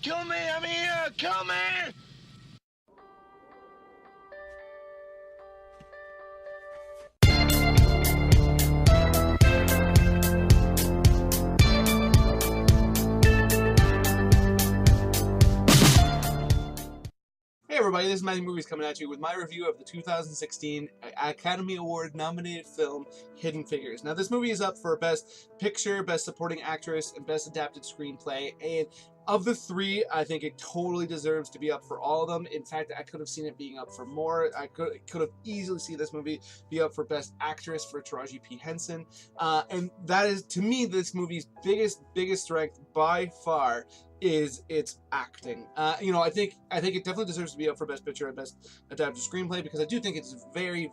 Kill me! I'm here! Kill me! Hey everybody, this is Matthew Movies coming at you with my review of the 2016 Academy Award nominated film Hidden Figures. Now this movie is up for Best Picture, Best Supporting Actress, and Best Adapted Screenplay, and of the three, I think it totally deserves to be up for all of them. In fact, I could have seen it being up for more. I could have easily seen this movie be up for Best Actress for Taraji P. Henson. And that is, to me, this movie's biggest strength by far is its acting. I think it definitely deserves to be up for Best Picture and Best Adapted Screenplay because I do think it's very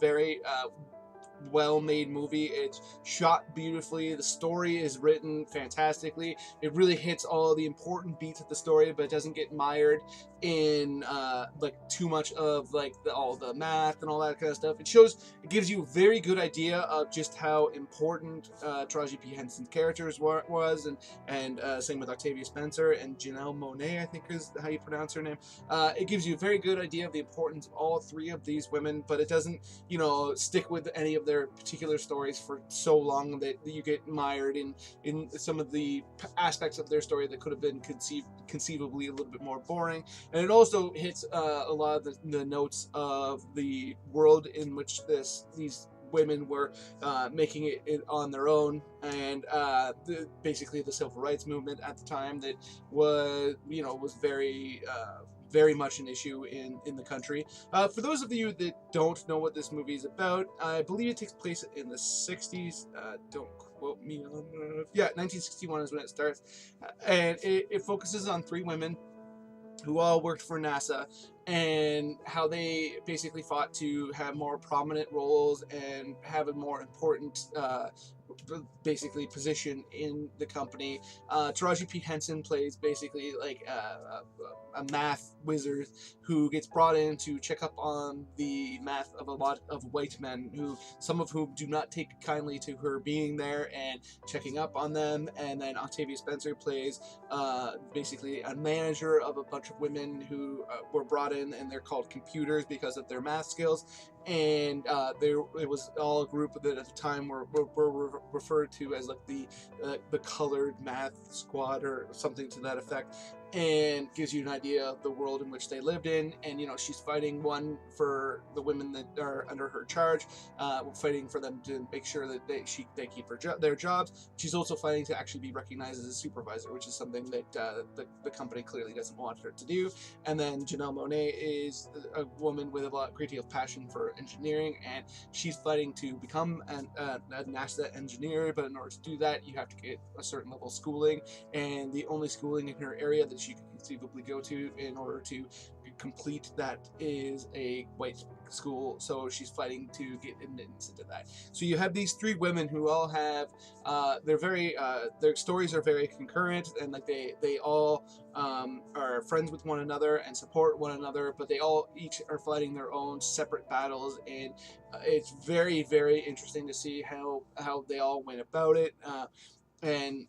well-made movie. It's shot beautifully. The story is written fantastically. It really hits all the important beats of the story, but it doesn't get mired in like too much of like all the math and all that kind of stuff. It gives you a very good idea of just how important Taraji P. Henson's characters was, and same with Octavia Spencer and Janelle Monáe, I think is how you pronounce her name. It gives you a very good idea of the importance of all three of these women, but it doesn't, stick with any of their particular stories for so long that you get mired in some of the aspects of their story that could have been conceivably a little bit more boring. And it also hits a lot of the notes of the world in which these women were making it on their own, and basically the civil rights movement at the time that was very much an issue in the country. For those of you that don't know what this movie is about, I believe it takes place in the 60s. Don't quote me on yeah, 1961 is when it starts, and it focuses on three women who all worked for NASA, and how they basically fought to have more prominent roles and have a more important basically position in the company. Taraji P. Henson plays basically like a math wizard who gets brought in to check up on the math of a lot of white men, some of whom do not take kindly to her being there and checking up on them. And then Octavia Spencer plays basically a manager of a bunch of women who were brought in, and they're called computers because of their math skills. And it was all a group that at the time were referred to as like the colored math squad or something to that effect, and gives you an idea of the world in which they lived in. And she's fighting one for the women that are under her charge, fighting for them to make sure that they keep their jobs. She's also fighting to actually be recognized as a supervisor, which is something that the company clearly doesn't want her to do. And then Janelle Monáe is a woman with a great deal of passion for engineering, and she's fighting to become a NASA engineer. But in order to do that, you have to get a certain level of schooling, and the only schooling in her area that she could conceivably go to in order to complete that is a white school. So she's fighting to get admittance into that. So you have these three women who all have their stories are very concurrent, and like they all are friends with one another and support one another, but they all each are fighting their own separate battles. And it's very interesting to see how they all went about it. And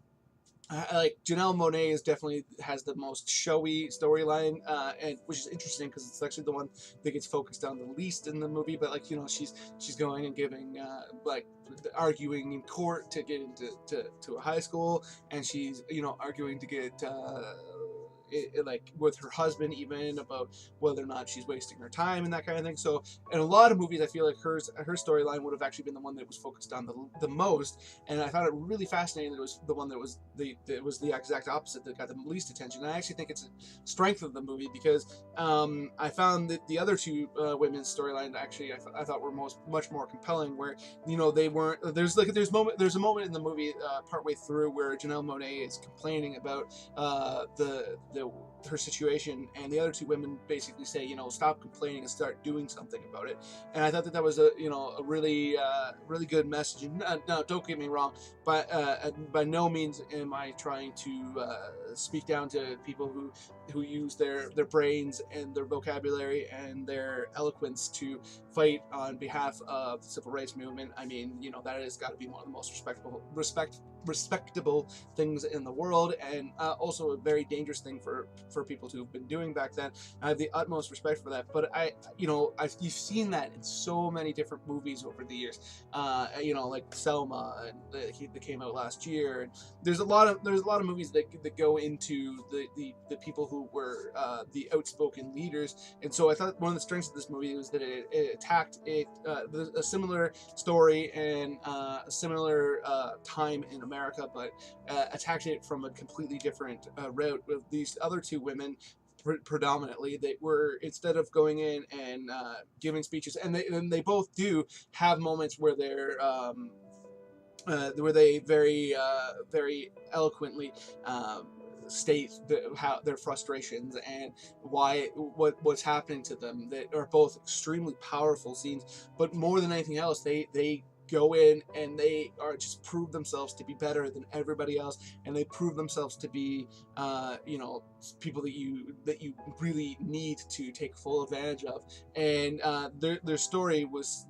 like Janelle Monáe definitely has the most showy storyline, and which is interesting because it's actually the one that gets focused on the least in the movie. But like she's going and giving like arguing in court to get into a high school, and she's arguing to get like with her husband even about whether or not she's wasting her time and that kind of thing. So in a lot of movies, I feel like her storyline would have actually been the one that was focused on the most, and I found it really fascinating that it was the one that was the exact opposite that got the least attention. And I actually think it's a strength of the movie because I found that the other two women's storyline actually I thought were much more compelling, where they weren't. There's a moment in the movie partway through where Janelle Monáe is complaining about her situation, and the other two women basically say, stop complaining and start doing something about it. And I thought that was a really good message. And no, don't get me wrong, but by no means am I trying to speak down to people who use their brains and their vocabulary and their eloquence to fight on behalf of the civil rights movement. I mean, that has got to be one of the most respectable things in the world, and also a very dangerous thing for people to have been doing back then. I have the utmost respect for that. But you've seen that in so many different movies over the years. Like Selma, and that came out last year. And there's a lot of movies that go into the people who were the outspoken leaders. And so I thought one of the strengths of this movie was that it attacked a similar story and a similar time in America, but attacked it from a completely different route with these other two women predominantly that were, instead of going in and giving speeches, and they both do have moments where they very very eloquently state how their frustrations and what's happening to them, that are both extremely powerful scenes. But more than anything else, they go in and they are just prove themselves to be better than everybody else, and they prove themselves to be people that you really need to take full advantage of. And their story was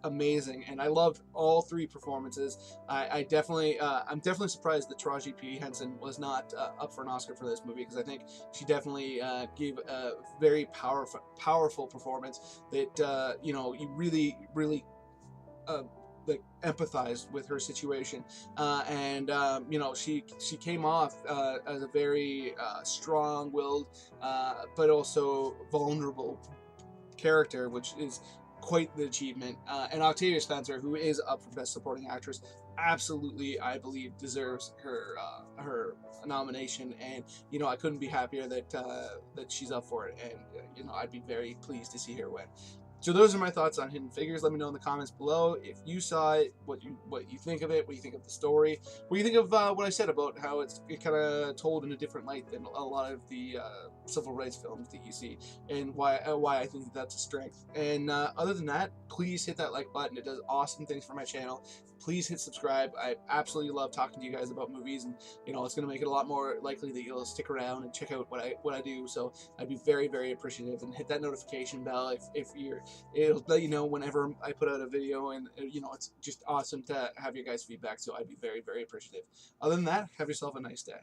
amazing, and I loved all three performances. I'm definitely surprised that Taraji P. Henson was not up for an Oscar for this movie, because I think she definitely gave a very powerful performance that you really like empathize with her situation, and she came off as a very strong-willed but also vulnerable character, which is quite the achievement. And Octavia Spencer, who is up for Best Supporting Actress, absolutely, I believe, deserves her nomination. And I couldn't be happier that she's up for it, and I'd be very pleased to see her win. So those are my thoughts on Hidden Figures. Let me know in the comments below if you saw it, what you think of it, what you think of the story, what you think of what I said about how it kind of told in a different light than a lot of the civil rights films that you see, and why I think that's a strength. And other than that, please hit that like button. It does awesome things for my channel. Please hit subscribe. I absolutely love talking to you guys about movies, and it's going to make it a lot more likely that you'll stick around and check out what I do. So I'd be very, very appreciative, and hit that notification bell if it'll let you know whenever I put out a video. And it's just awesome to have your guys' feedback. So I'd be very, very appreciative. Other than that, have yourself a nice day.